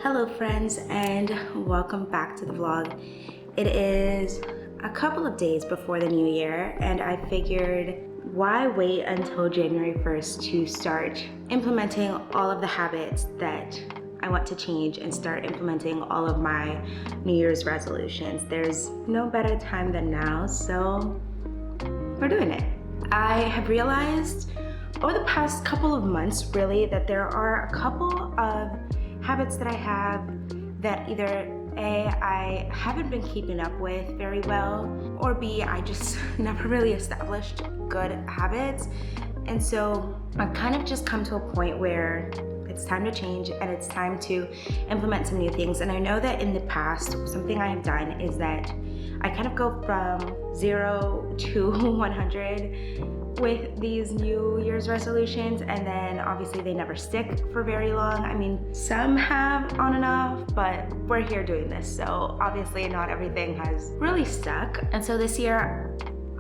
Hello friends, and welcome back to the vlog. It is a couple of days before the new year, and I figured why wait until January 1st to start implementing all of the habits that I want to change and start implementing all of my New Year's resolutions. There's no better time than now, so we're doing it. I have realized over the past couple of months really that there are a couple of habits that I have that either A, I haven't been keeping up with very well, or B, I just never really established good habits. And so I've kind of just come to a point where it's time to change and it's time to implement some new things. And I know that in the past, something I have done is that I kind of go from 0 to 100 with these New Year's resolutions, and then obviously they never stick for very long. I mean, some have on and off, but we're here doing this, so obviously not everything has really stuck. And so this year,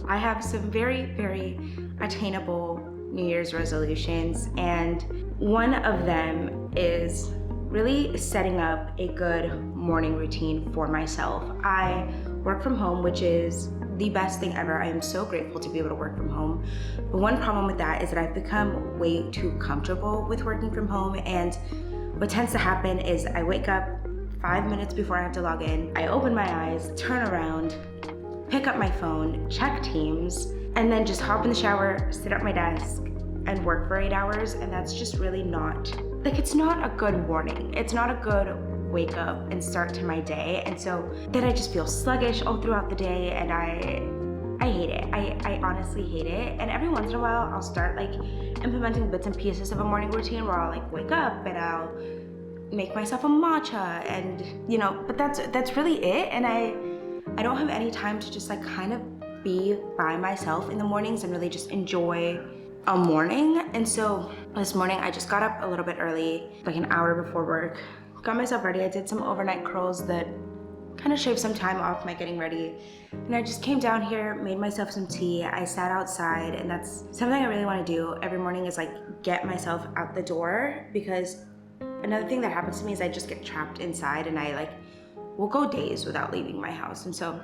I have some very, very attainable New Year's resolutions, and one of them is really setting up a good morning routine for myself. I work from home, which is the best thing ever. I am so grateful to be able to work from home. But one problem with that is that I've become way too comfortable with working from home. And what tends to happen is I wake up 5 minutes before I have to log in. I open my eyes, turn around, pick up my phone, check Teams, and then just hop in the shower, sit at my desk, and work for 8 hours. And that's just really not, it's not a good morning. It's not a good wake up and start to my day. And so then I just feel sluggish all throughout the day, and I hate it. I honestly hate it. And every once in a while I'll start implementing bits and pieces of a morning routine where I'll wake up and I'll make myself a matcha, and but that's really it. And I don't have any time to just kind of be by myself in the mornings and really just enjoy a morning. And so this morning I just got up a little bit early, like an hour before work, got myself ready. I did some overnight curls that kind of shaved some time off my getting ready. And I just came down here, made myself some tea. I sat outside, and that's something I really want to do every morning is get myself out the door, because another thing that happens to me is I just get trapped inside, and I will go days without leaving my house. And so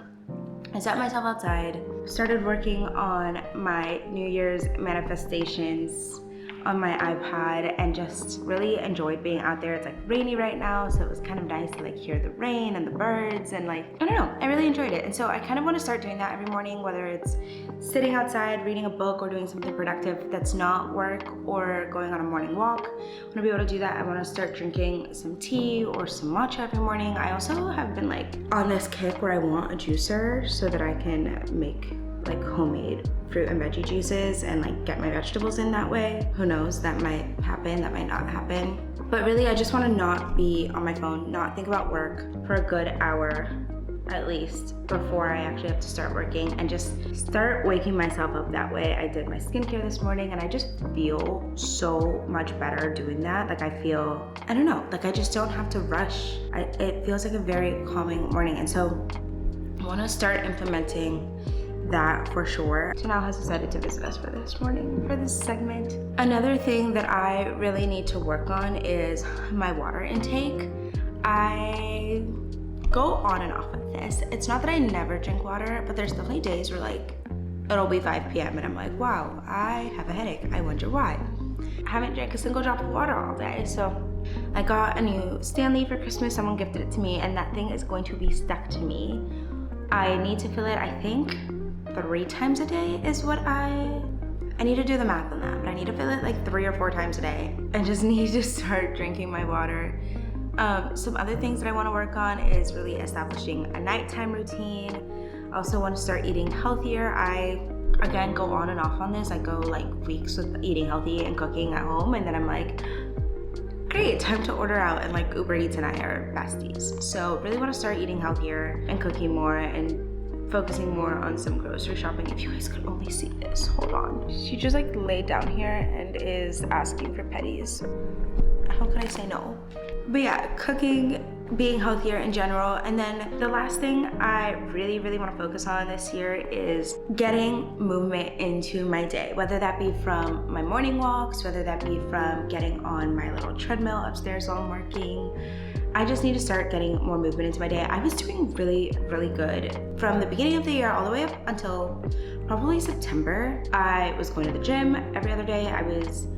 I sat myself outside, started working on my New Year's manifestations on my iPad, and just really enjoyed being out there. It's rainy right now, so it was kind of nice to hear the rain and the birds, and I don't know, I really enjoyed it. And so I kind of want to start doing that every morning, whether it's sitting outside reading a book or doing something productive that's not work, or going on a morning walk. I want to be able to do that. I want to start drinking some tea or some matcha every morning. I also have been on this kick where I want a juicer so that I can make homemade fruit and veggie juices and get my vegetables in that way. Who knows, that might happen, that might not happen. But really, I just want to not be on my phone, not think about work for a good hour at least before I actually have to start working, and just start waking myself up that way. I did my skincare this morning, and I just feel so much better doing that. I feel, I don't know, I just don't have to rush. It feels like a very calming morning. And so I want to start implementing that for sure. Janelle has decided to visit us for this segment. Another thing that I really need to work on is my water intake. I go on and off with this. It's not that I never drink water, but there's definitely days where it'll be 5 p.m. and I'm wow, I have a headache. I wonder why. I haven't drank a single drop of water all day. So I got a new Stanley for Christmas. Someone gifted it to me, and that thing is going to be stuck to me. I need to fill it, I think 3 times a day is what I need to do the math on that, but I need to fill it 3 or 4 times a day. I just need to start drinking my water. Some other things that I want to work on is really establishing a nighttime routine. I also want to start eating healthier. I, again, go on and off on this. I go weeks with eating healthy and cooking at home, and then I'm great, time to order out, and Uber Eats and I are besties. So really want to start eating healthier and cooking more and focusing more on some grocery shopping. If you guys could only see this, hold on. She just laid down here and is asking for petties. How could I say no? But yeah, cooking being healthier in general. And then the last thing I really want to focus on this year is getting movement into my day, whether that be from my morning walks, whether that be from getting on my little treadmill upstairs while I'm working. I just need to start getting more movement into my day. I was doing really good from the beginning of the year all the way up until probably September. I was going to the gym every other day. I was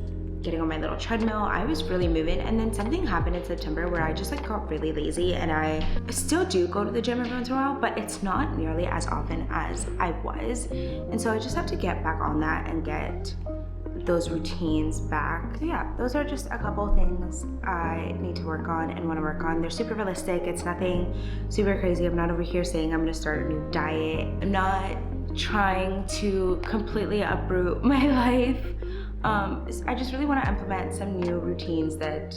getting on my little treadmill. I was really moving, and then something happened in September where I just got really lazy, and I still do go to the gym every once in a while, but it's not nearly as often as I was. And so I just have to get back on that and get those routines back. So yeah, those are just a couple things I need to work on and want to work on. They're super realistic. It's nothing super crazy. I'm not over here saying I'm gonna start a new diet. I'm not trying to completely uproot my life. I just really want to implement some new routines that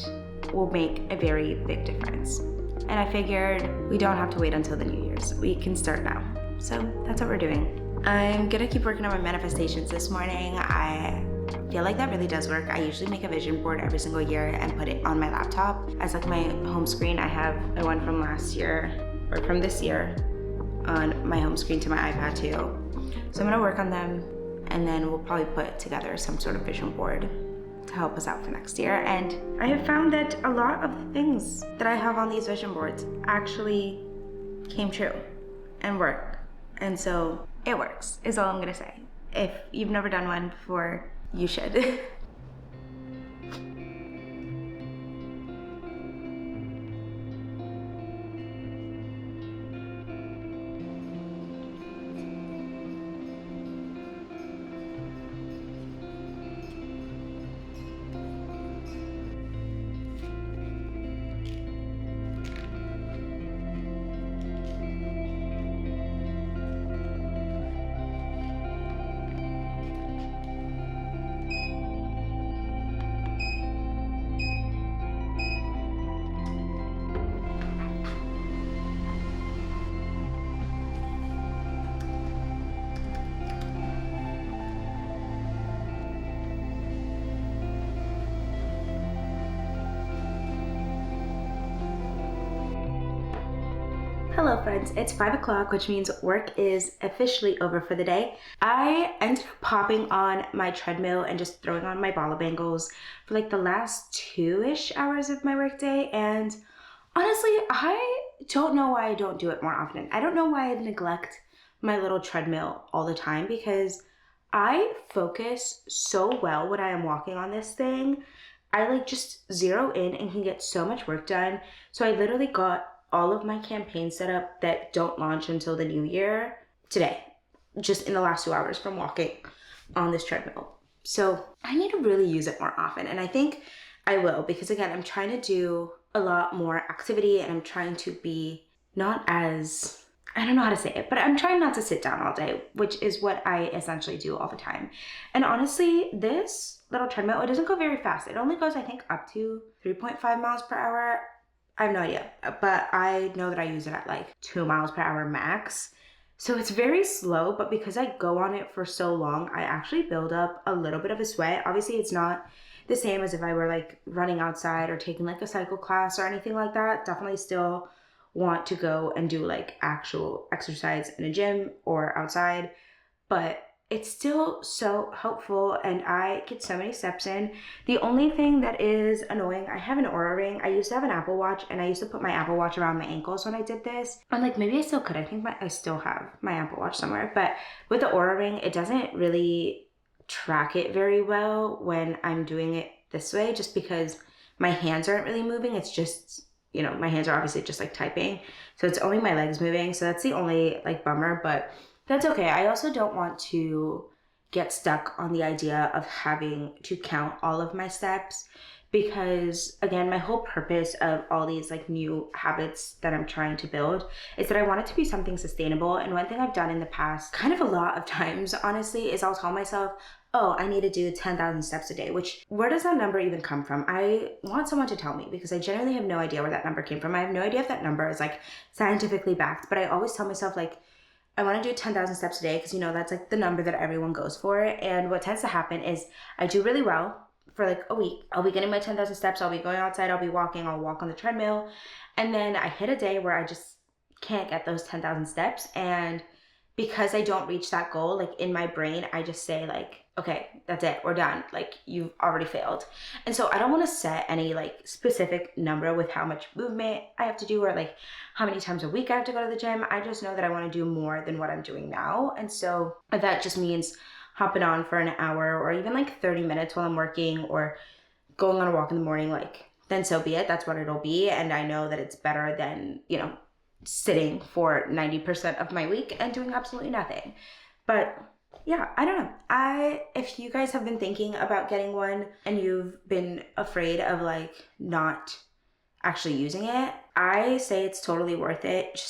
will make a very big difference. And I figured we don't have to wait until the New Year's. We can start now. So that's what we're doing. I'm gonna keep working on my manifestations this morning. I feel like that really does work. I usually make a vision board every single year and put it on my laptop as my home screen. I have the one from last year or from this year on my home screen to my iPad too. So I'm gonna work on them, and then we'll probably put together some sort of vision board to help us out for next year. And I have found that a lot of the things that I have on these vision boards actually came true and work. And so it works, is all I'm gonna say. If you've never done one before, you should. Hello friends, it's 5 o'clock, which means work is officially over for the day. I ended up popping on my treadmill and just throwing on my bala bangles for the last 2-ish hours of my workday, and honestly, I don't know why I don't do it more often. I don't know why I neglect my little treadmill all the time, because I focus so well when I am walking on this thing. I just zero in and can get so much work done. So I literally got all of my campaigns set up that don't launch until the new year today, just in the last 2 hours from walking on this treadmill. So I need to really use it more often, and I think I will, because again, I'm trying to do a lot more activity, and I'm trying to be not as, I don't know how to say it, but I'm trying not to sit down all day, which is what I essentially do all the time. And honestly, this little treadmill, it doesn't go very fast. It only goes, I think, up to 3.5 miles per hour. I have no idea, but I know that I use it at 2 miles per hour max. So it's very slow, but because I go on it for so long, I actually build up a little bit of a sweat. Obviously, it's not the same as if I were running outside or taking a cycle class or anything like that. Definitely still want to go and do actual exercise in a gym or outside, but it's still so helpful, and I get so many steps in. The only thing that is annoying, I have an Oura ring. I used to have an Apple Watch, and I used to put my Apple Watch around my ankles when I did this. And maybe I still could. I think I still have my Apple Watch somewhere. But with the Oura ring, it doesn't really track it very well when I'm doing it this way, just because my hands aren't really moving. It's just, my hands are obviously just typing. So it's only my legs moving. So that's the only bummer, but that's okay. I also don't want to get stuck on the idea of having to count all of my steps, because again, my whole purpose of all these new habits that I'm trying to build is that I want it to be something sustainable. And one thing I've done in the past, kind of a lot of times, honestly, is I'll tell myself, oh, I need to do 10,000 steps a day, which, where does that number even come from? I want someone to tell me, because I genuinely have no idea where that number came from. I have no idea if that number is scientifically backed, but I always tell myself I want to do 10,000 steps a day, because that's the number that everyone goes for. And what tends to happen is I do really well for like a week. I'll be getting my 10,000 steps. I'll be going outside. I'll be walking. I'll walk on the treadmill. And then I hit a day where I just can't get those 10,000 steps. And because I don't reach that goal, like in my brain, I just say like, okay, that's it, we're done. Like you've already failed. And so I don't want to set any like specific number with how much movement I have to do or like how many times a week I have to go to the gym. I just know that I want to do more than what I'm doing now. And so that just means hopping on for an hour or even like 30 minutes while I'm working or going on a walk in the morning, like then so be it. That's what it'll be. And I know that it's better than, sitting for 90% of my week and doing absolutely nothing. But yeah, I don't know. If you guys have been thinking about getting one and you've been afraid of like not actually using it, I say it's totally worth it.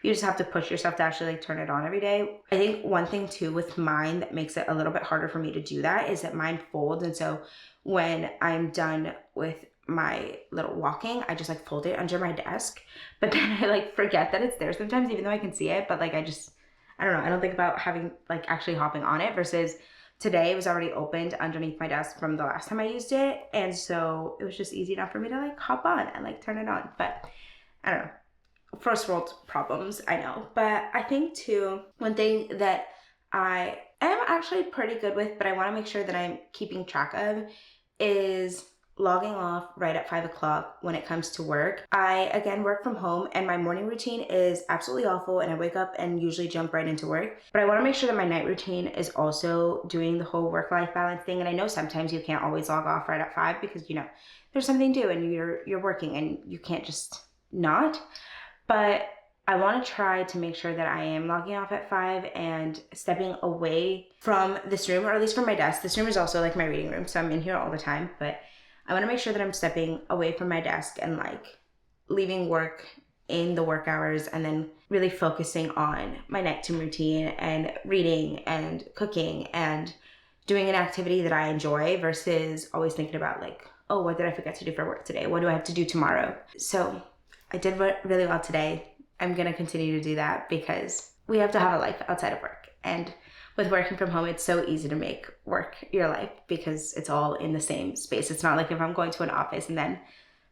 You just have to push yourself to actually like turn it on every day. I think one thing too with mine that makes it a little bit harder for me to do that is that mine folds. And so when I'm done with my little walking, I just like fold it under my desk, but then I like forget that it's there sometimes, even though I can see it. But like I don't know, I don't think about having like actually hopping on it, versus today it was already opened underneath my desk from the last time I used it, and so it was just easy enough for me to like hop on and like turn it on. But I don't know, first world problems, I know. But I think too, one thing that I am actually pretty good with, but I want to make sure that I'm keeping track of, is logging off right at 5 o'clock when it comes to work. I, again, work from home and my morning routine is absolutely awful and I wake up and usually jump right into work. But I want to make sure that my night routine is also doing the whole work-life balance thing. And I know sometimes you can't always log off right at 5 because, there's something to do and you're working and you can't just not. But I want to try to make sure that I am logging off at 5 and stepping away from this room, or at least from my desk. This room is also like my reading room, so I'm in here all the time, but I want to make sure that I'm stepping away from my desk and like leaving work in the work hours and then really focusing on my nighttime routine and reading and cooking and doing an activity that I enjoy, versus always thinking about like, oh, what did I forget to do for work today? What do I have to do tomorrow? So I did really well today. I'm going to continue to do that because we have to have a life outside of work. And with working from home, it's so easy to make work your life because it's all in the same space. It's not like if I'm going to an office and then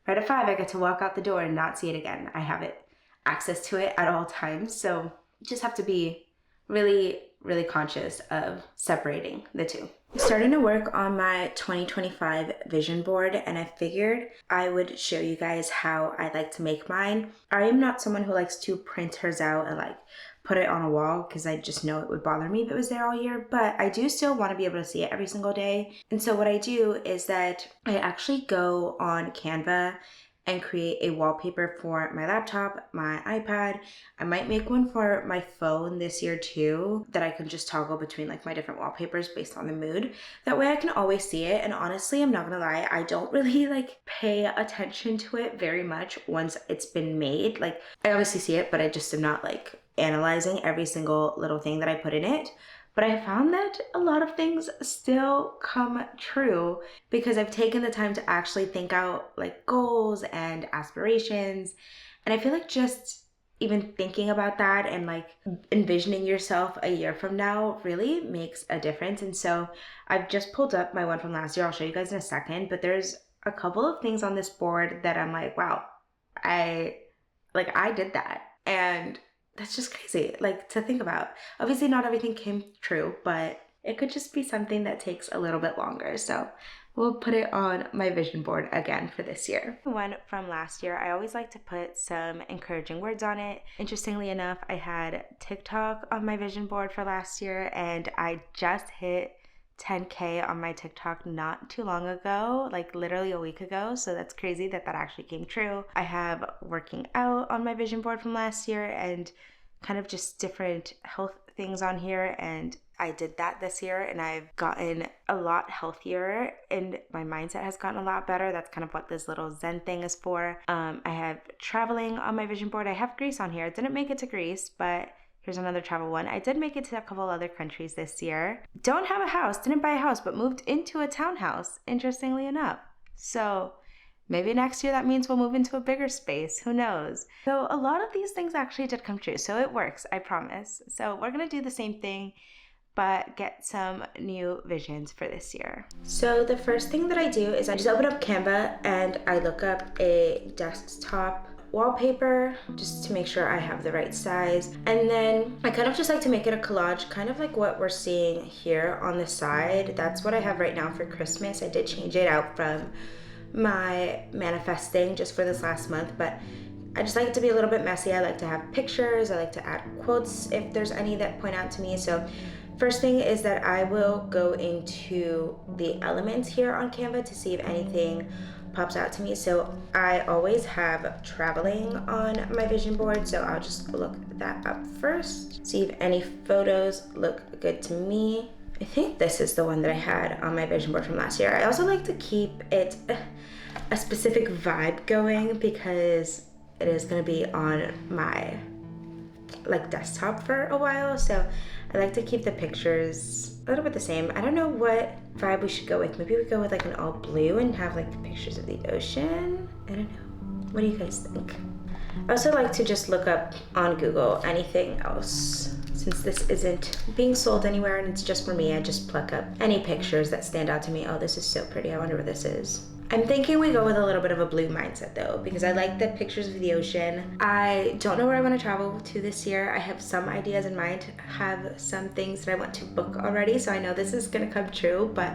right at 5, I get to walk out the door and not see it again. I have access to it at all times. So you just have to be really, really conscious of separating the two. I'm starting to work on my 2025 vision board, and I figured I would show you guys how I like to make mine. I am not someone who likes to print hers out and like put it on a wall because I just know it would bother me if it was there all year, but I do still want to be able to see it every single day. And so what I do is that I actually go on Canva and create a wallpaper for my laptop, my iPad. I might make one for my phone this year too, that I can just toggle between like my different wallpapers based on the mood. That way I can always see it. And honestly, I'm not gonna lie, I don't really like pay attention to it very much once it's been made. Like I obviously see it, but I just am not like analyzing every single little thing that I put in it. But I found that a lot of things still come true because I've taken the time to actually think out like goals and aspirations. And I feel like just even thinking about that and like envisioning yourself a year from now really makes a difference. And so I've just pulled up my one from last year. I'll show you guys in a second, but there's a couple of things on this board that I'm like, wow, I did that. And that's just crazy, like, to think about. Obviously, not everything came true, but it could just be something that takes a little bit longer. So we'll put it on my vision board again for this year. One from last year, I always like to put some encouraging words on it. Interestingly enough, I had TikTok on my vision board for last year, and I just hit 10K on my TikTok not too long ago, like literally a week ago. So that's crazy that actually came true. I have working out on my vision board from last year and kind of just different health things on here. And I did that this year and I've gotten a lot healthier and my mindset has gotten a lot better. That's kind of what this little Zen thing is for. I have traveling on my vision board. I have Greece on here. I didn't make it to Greece, but here's another travel one. I did make it to a couple other countries this year. Don't have a house, didn't buy a house, but moved into a townhouse, interestingly enough. So maybe next year that means we'll move into a bigger space. Who knows? So a lot of these things actually did come true. So it works, I promise. So we're going to do the same thing but get some new visions for this year. So the first thing that I do is I just open up Canva and I look up a desktop wallpaper just to make sure I have the right size. And then I kind of just like to make it a collage, kind of like what we're seeing here on the side. That's what I have right now for Christmas. I did change it out from my manifesting just for this last month, but I just like it to be a little bit messy. I like to have pictures. I like to add quotes if there's any that point out to me. So first thing is that I will go into the elements here on Canva to see if anything pops out to me. So I always have traveling on my vision board, so I'll just look that up first, see if any photos look good to me. I think this is the one that I had on my vision board from last year. I also like to keep it a specific vibe going because it is going to be on my desktop for a while, so I like to keep the pictures a little bit the same. I don't know what vibe we should go with. Maybe we go with an all blue and have the pictures of the ocean. I don't know. What do you guys think? I also like to just look up on Google anything else. Since this isn't being sold anywhere and it's just for me, I just pluck up any pictures that stand out to me. Oh, this is so pretty. I wonder what this is. I'm thinking we go with a little bit of a blue mindset though, because I like the pictures of the ocean. I don't know where I want to travel to this year. I have some ideas in mind, have some things that I want to book already, so I know this is gonna come true, but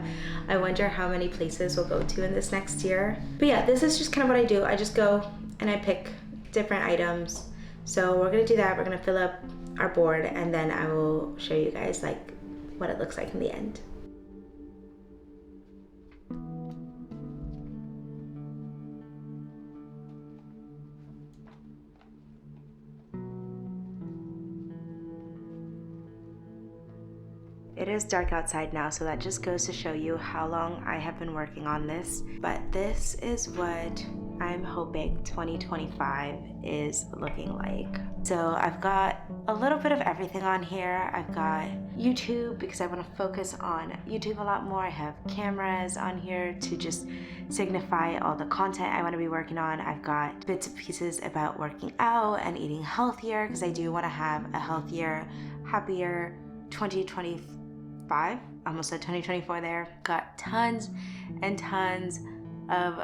I wonder how many places we'll go to in this next year. But yeah, this is just kind of what I do. I just go and I pick different items. So we're gonna do that. We're gonna fill up our board and then I will show you guys what it looks like in the end. It is dark outside now, so that just goes to show you how long I have been working on this. But this is what I'm hoping 2025 is looking like. So I've got a little bit of everything on here. I've got YouTube because I want to focus on YouTube a lot more. I have cameras on here to just signify all the content I want to be working on. I've got bits and pieces about working out and eating healthier because I do want to have a healthier, happier 2025. Almost said 2024 there. Got tons and tons of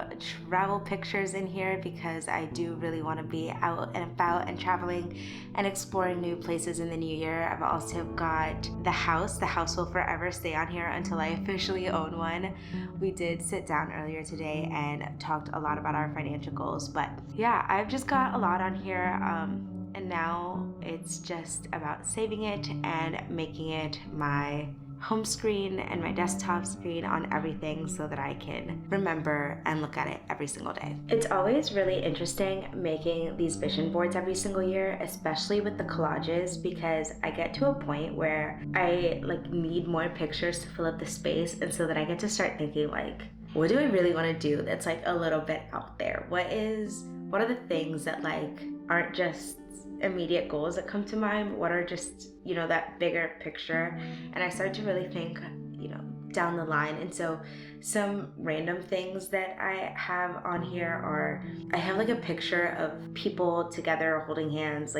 travel pictures in here because I do really want to be out and about and traveling and exploring new places in the new year. I've also got the house. The house will forever stay on here until I officially own one. We did sit down earlier today and talked a lot about our financial goals, but yeah, I've just got a lot on here. And now it's just about saving it and making it my home screen and my desktop screen on everything so that I can remember and look at it every single day. It's always really interesting making these vision boards every single year, especially with the collages, because I get to a point where I need more pictures to fill up the space, and so that I get to start thinking what do I really want to do that's a little bit out there? What are the things that aren't just immediate goals that come to mind? What are just, that bigger picture? And I start to really think, down the line. And so some random things that I have on here are, I have a picture of people together holding hands,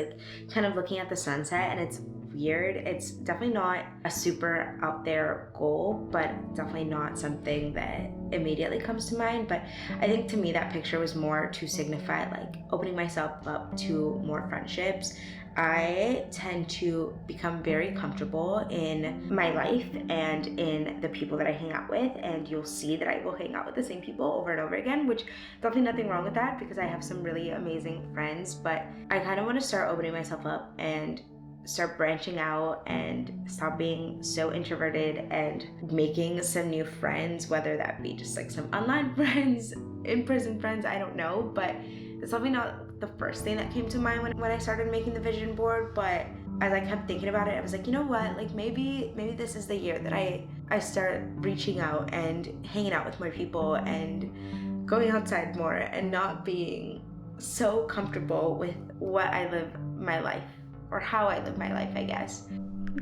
kind of looking at the sunset, and it's weird. It's definitely not a super out there goal, but definitely not something that immediately comes to mind. But I think to me that picture was more to signify opening myself up to more friendships. I tend to become very comfortable in my life and in the people that I hang out with, and you'll see that I will hang out with the same people over and over again, which definitely nothing wrong with that because I have some really amazing friends. But I kind of want to start opening myself up and start branching out and stop being so introverted and making some new friends, whether that be just some online friends, in-person friends, I don't know. But it's probably not the first thing that came to mind when I started making the vision board, but as I kept thinking about it, I was you know what, maybe this is the year that I start reaching out and hanging out with more people and going outside more and not being so comfortable with what I live my life, or how I live my life, I guess.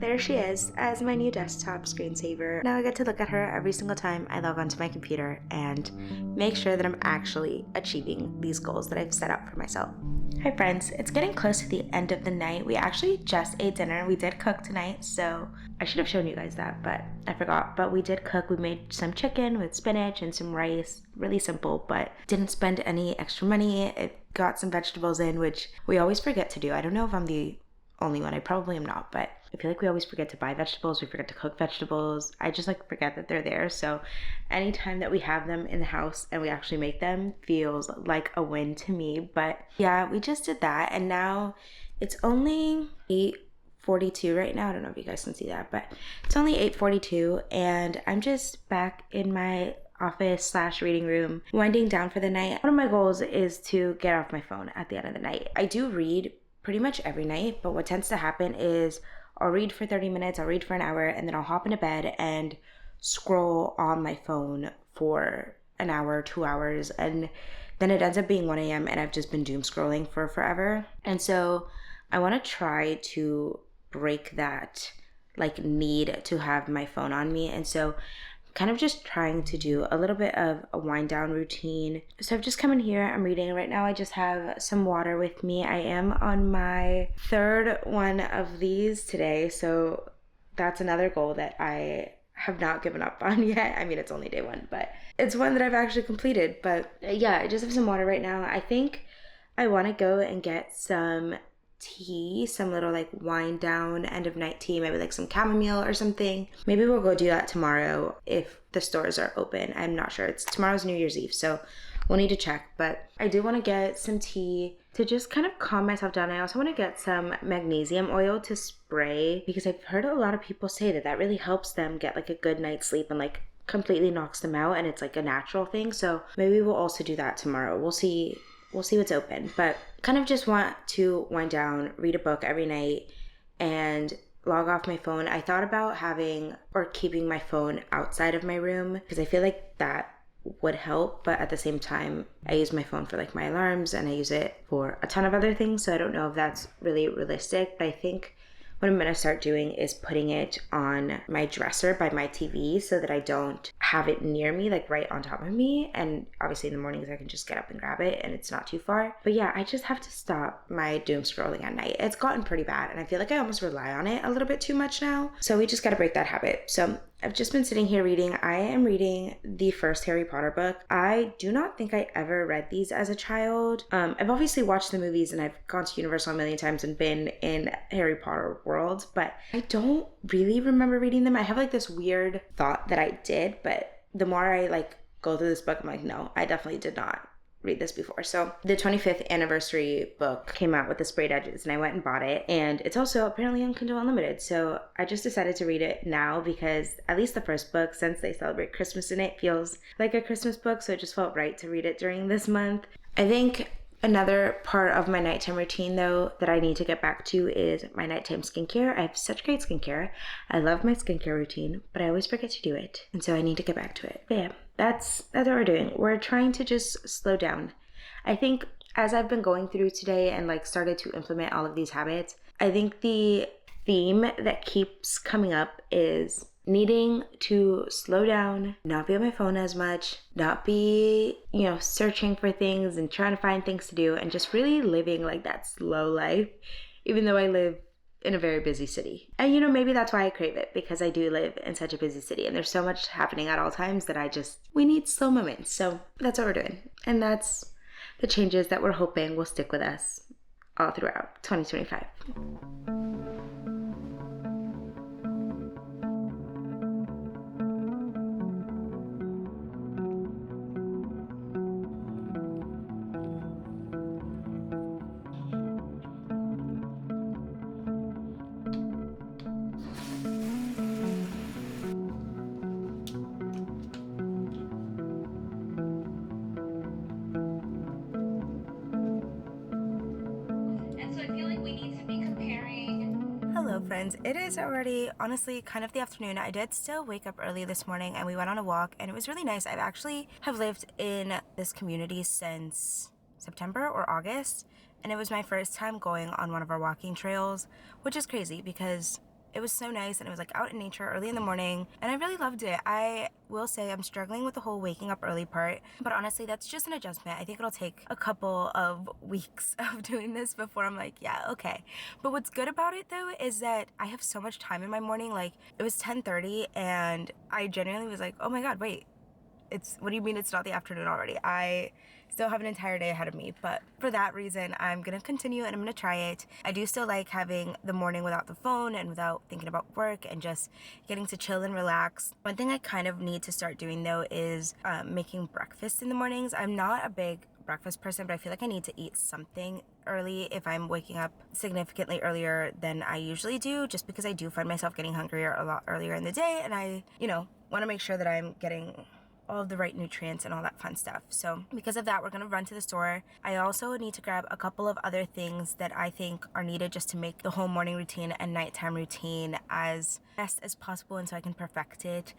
there she is as my new desktop screensaver. Now I get to look at her every single time I log onto my computer and make sure that I'm actually achieving these goals that I've set out for myself. Hi friends, it's getting close to the end of the night. We actually just ate dinner. We did cook tonight, so I should have shown you guys that, but I forgot. But we did cook. We made some chicken with spinach and some rice. Really simple, but didn't spend any extra money. It got some vegetables in, which we always forget to do. I don't know if I'm the only one. I probably am not, but I feel like we always forget to buy vegetables. We forget to cook vegetables. I just like forget that they're there. So anytime that we have them in the house and we actually make them feels like a win to me. But yeah, we just did that, and now it's only 8:42 right now. I don't know if you guys can see that, but it's only 8:42, and I'm just back in my office / reading room, winding down for the night. One of my goals is to get off my phone at the end of the night. I do read pretty much every night, but what tends to happen is I'll read for 30 minutes, I'll read for an hour, and then I'll hop into bed and scroll on my phone for an hour, 2 hours, and then it ends up being 1 a.m. and I've just been doom scrolling for forever. And so I want to try to break that like need to have my phone on me. And so kind of just trying to do a little bit of a wind down routine. So I've just come in here, I'm reading right now. I just have some water with me. I am on my third one of these today, so that's another goal that I have not given up on yet. I mean, it's only day one, but it's one that I've actually completed. But yeah, I just have some water right now. I think I want to go and get some tea, some little like wind down end of night tea, maybe like some chamomile or something. Maybe we'll go do that tomorrow if the stores are open. I'm not sure. Tomorrow's New Year's Eve, so we'll need to check. But I do want to get some tea to just kind of calm myself down. I also want to get some magnesium oil to spray, because I've heard a lot of people say that that really helps them get like a good night's sleep and like completely knocks them out, and it's like a natural thing. So maybe we'll also do that tomorrow. We'll see what's open, but kind of just want to wind down, read a book every night, and log off my phone. I thought about having or keeping my phone outside of my room because I feel like that would help, but at the same time I use my phone for like my alarms and I use it for a ton of other things, so I don't know if that's really realistic. But I think what I'm going to start doing is putting it on my dresser by my TV so that I don't have it near me, like right on top of me. And obviously in the mornings I can just get up and grab it and it's not too far. But yeah, I just have to stop my doom scrolling at night. It's gotten pretty bad and I feel like I almost rely on it a little bit too much now. So we just got to break that habit. So I've just been sitting here reading. I am reading the first Harry Potter book. I do not think I ever read these as a child. I've obviously watched the movies and I've gone to Universal a million times and been in Harry Potter world, but I don't really remember reading them. I have like this weird thought that I did, but the more I like go through this book, I'm like, no, I definitely did not read this before. So the 25th anniversary book came out with the sprayed edges and I went and bought it, and it's also apparently on Kindle Unlimited. So I just decided to read it now because at least the first book, since they celebrate Christmas in it, feels like a Christmas book, so it just felt right to read it during this month. I think another part of my nighttime routine though that I need to get back to is my nighttime skincare. I have such great skincare. I love my skincare routine, but I always forget to do it, and so I need to get back to it. But yeah, that's what we're doing. We're trying to just slow down. I think as I've been going through today and like started to implement all of these habits, I think the theme that keeps coming up is needing to slow down, not be on my phone as much, not be, searching for things and trying to find things to do, and just really living like that slow life, even though I live in a very busy city. And maybe that's why I crave it, because I do live in such a busy city and there's so much happening at all times that we need slow moments. So that's what we're doing. And that's the changes that we're hoping will stick with us all throughout 2025. Hello friends, it is already honestly kind of the afternoon. I did still wake up early this morning and we went on a walk and it was really nice. I've actually have lived in this community since September or August, and it was my first time going on one of our walking trails, which is crazy because It was so nice, and it was like out in nature early in the morning, and I really loved it. I will say I'm struggling with the whole waking up early part, but honestly, that's just an adjustment. I think it'll take a couple of weeks of doing this before I'm like, yeah, okay. But what's good about it though is that I have so much time in my morning. Like, it was 10:30 and I genuinely was like, oh my god, wait, what do you mean it's not the afternoon already? I still have an entire day ahead of me. But for that reason, I'm gonna continue and I'm gonna try it. I do still like having the morning without the phone and without thinking about work and just getting to chill and relax. One thing I kind of need to start doing though is making breakfast in the mornings. I'm not a big breakfast person, but I feel like I need to eat something early if I'm waking up significantly earlier than I usually do, just because I do find myself getting hungrier a lot earlier in the day, and I, want to make sure that I'm getting all of the right nutrients and all that fun stuff. So because of that, we're gonna run to the store. I also need to grab a couple of other things that I think are needed just to make the whole morning routine and nighttime routine as best as possible, and so I can perfect it.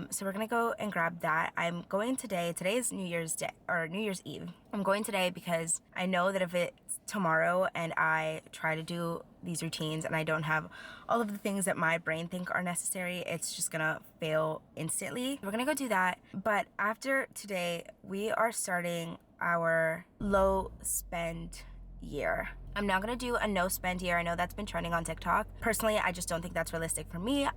So we're gonna go and grab that. I'm going today. Today is New Year's Day, or New Year's Eve. I'm going today because I know that if it's tomorrow and I try to do these routines and I don't have all of the things that my brain think are necessary, it's just gonna fail instantly. We're gonna go do that. But after today, we are starting our low spend year. I'm now gonna do a no spend year. I know that's been trending on TikTok. Personally, I just don't think that's realistic for me.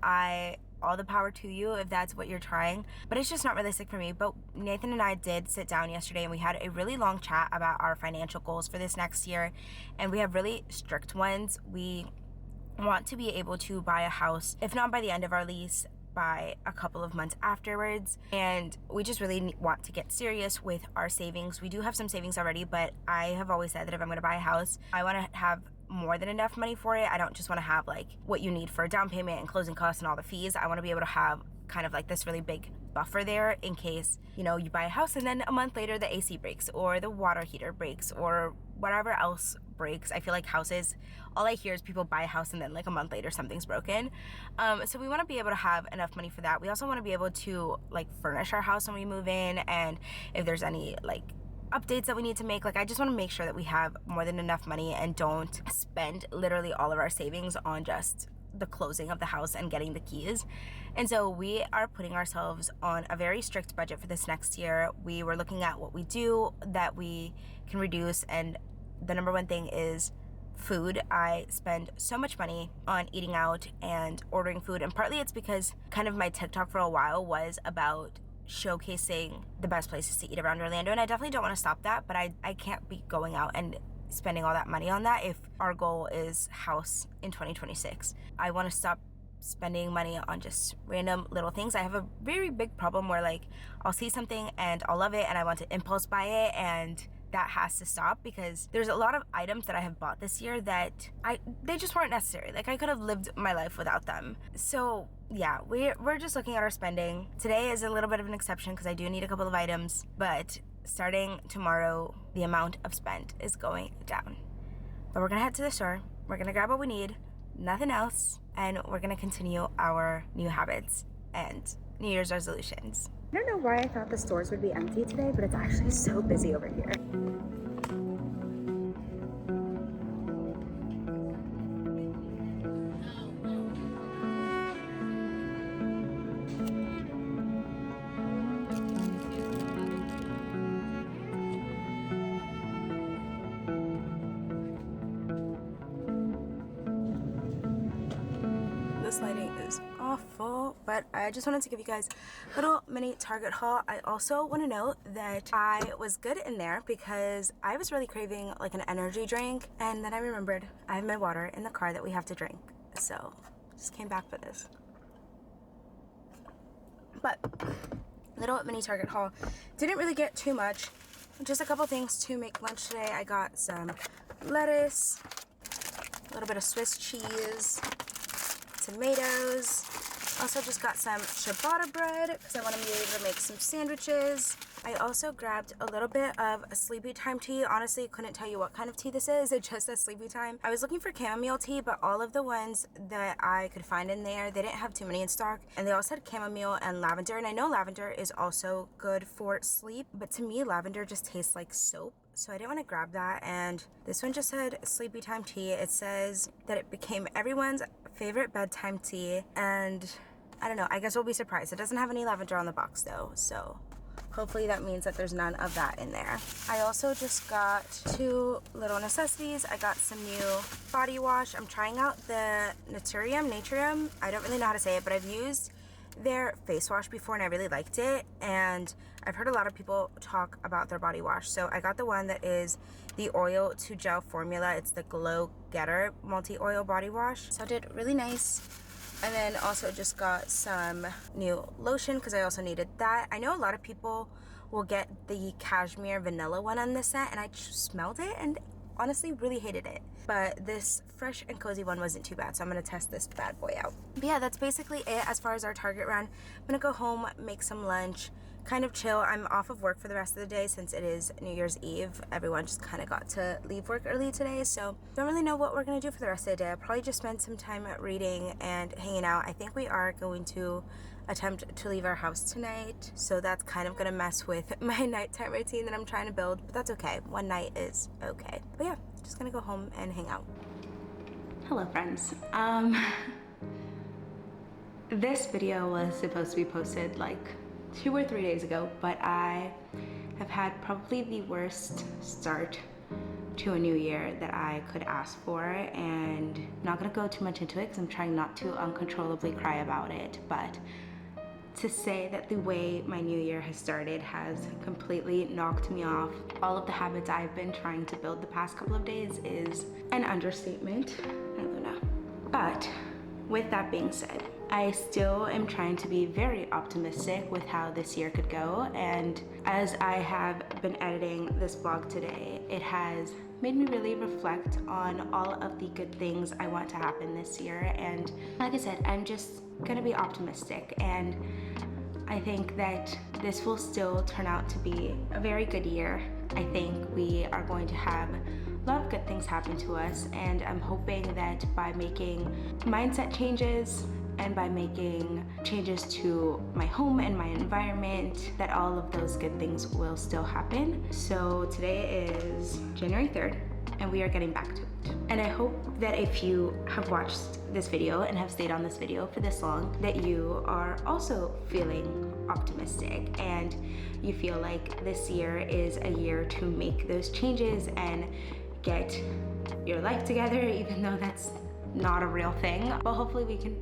All the power to you if that's what you're trying, but it's just not realistic for me. But Nathan and I did sit down yesterday and we had a really long chat about our financial goals for this next year, and we have really strict ones. We want to be able to buy a house, if not by the end of our lease, by a couple of months afterwards, and we just really want to get serious with our savings. We do have some savings already, but I have always said that if I'm going to buy a house, I want to have more than enough money for it. I don't just want to have like what you need for a down payment and closing costs and all the fees. I want to be able to have kind of like this really big buffer there in case, you buy a house and then a month later the AC breaks or the water heater breaks or whatever else breaks. I feel like houses, all I hear is people buy a house and then like a month later something's broken. So we want to be able to have enough money for that. We also want to be able to like furnish our house when we move in, and if there's any like updates that we need to make, like I just want to make sure that we have more than enough money and don't spend literally all of our savings on just the closing of the house and getting the keys. And so we are putting ourselves on a very strict budget for this next year. We were looking at what we do that we can reduce, and the number one thing is food. I spend so much money on eating out and ordering food, and partly it's because kind of my TikTok for a while was about showcasing the best places to eat around Orlando, and I definitely don't want to stop that, but I can't be going out and spending all that money on that if our goal is house in 2026. I want to stop spending money on just random little things. I have a very big problem where like I'll see something and I'll love it and I want to impulse buy it, and that has to stop because there's a lot of items that I have bought this year that they just weren't necessary. Like I could have lived my life without them. So yeah, we're just looking at our spending. Today is a little bit of an exception because I do need a couple of items, but starting tomorrow, the amount of spend is going down. But we're gonna head to the store, we're gonna grab what we need, nothing else, and we're gonna continue our new habits and New Year's resolutions. I don't know why I thought the stores would be empty today, but it's actually so busy over here. This lighting is awful, but I just wanted to give you guys a little mini Target haul. I also want to note that I was good in there because I was really craving like an energy drink, and then I remembered I have my water in the car that we have to drink, so just came back for this. But little mini Target haul, didn't really get too much, just a couple things to make lunch today. I got some lettuce, a little bit of Swiss cheese, tomatoes. Also just got some ciabatta bread because I want to be able to make some sandwiches. I also grabbed a little bit of a sleepy time tea. Honestly, couldn't tell you what kind of tea this is. It just says sleepy time. I was looking for chamomile tea, but all of the ones that I could find in there, they didn't have too many in stock, and they all said chamomile and lavender. And I know lavender is also good for sleep, but to me lavender just tastes like soap, so I didn't want to grab that. And this one just said sleepy time tea. It says that it became everyone's favorite bedtime tea, and I don't know, I guess we'll be surprised. It doesn't have any lavender on the box though, so hopefully that means that there's none of that in there. I also just got 2 little necessities. I got some new body wash. I'm trying out the Naturium. I don't really know how to say it, but I've used their face wash before and I really liked it, and I've heard a lot of people talk about their body wash, so I got the one that is the oil to gel formula. It's the Glow Getter multi-oil body wash, so it did really nice. And then also just got some new lotion because I also needed that. I know a lot of people will get the cashmere vanilla one on this scent, and I just smelled it and honestly really hated it. But this fresh and cozy one wasn't too bad, so I'm gonna test this bad boy out. But yeah, that's basically it as far as our Target run. I'm gonna go home, make some lunch, kind of chill. I'm off of work for the rest of the day since it is New Year's Eve. Everyone just kind of got to leave work early today, so don't really know what we're gonna do for the rest of the day. I'll probably just spend some time reading and hanging out. I think we are going to attempt to leave our house tonight, so that's kind of gonna mess with my nighttime routine that I'm trying to build, but that's okay. One night is okay. But yeah, just gonna go home and hang out. Hello friends. This video was supposed to be posted like 2 or 3 days ago, but I have had probably the worst start to a new year that I could ask for, and I'm not gonna go too much into it because I'm trying not to uncontrollably cry about it, but to say that the way my new year has started has completely knocked me off all of the habits I've been trying to build the past couple of days is an understatement. I don't know. But with that being said, I still am trying to be very optimistic with how this year could go, and as I have been editing this vlog today, it has made me really reflect on all of the good things I want to happen this year. And like I said, I'm just gonna be optimistic, and I think that this will still turn out to be a very good year. I think we are going to have a lot of good things happen to us, and I'm hoping that by making mindset changes and by making changes to my home and my environment, that all of those good things will still happen. So today is January 3rd, and we are getting back to it. And I hope that if you have watched this video and have stayed on this video for this long, that you are also feeling optimistic and you feel like this year is a year to make those changes and get your life together, even though that's not a real thing. But hopefully we can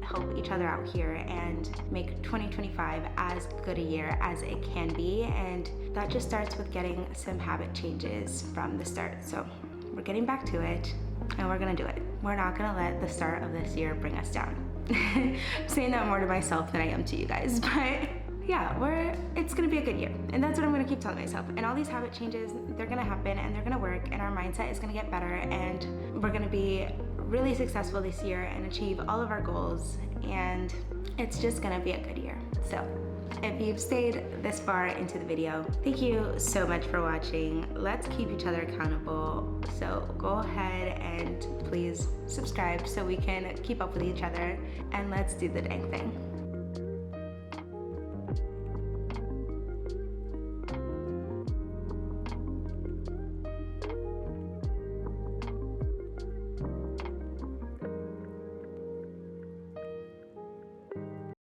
help each other out here and make 2025 as good a year as it can be, and that just starts with getting some habit changes from the start. So we're getting back to it, and we're gonna do it. We're not gonna let the start of this year bring us down. I'm saying that more to myself than I am to you guys, but yeah, it's gonna be a good year, and that's what I'm gonna keep telling myself. And all these habit changes, they're gonna happen and they're gonna work, and our mindset is gonna get better, and we're gonna be really successful this year and achieve all of our goals, and it's just gonna be a good year. So if you've stayed this far into the video, thank you so much for watching. Let's keep each other accountable. So go ahead and please subscribe so we can keep up with each other, and let's do the dang thing.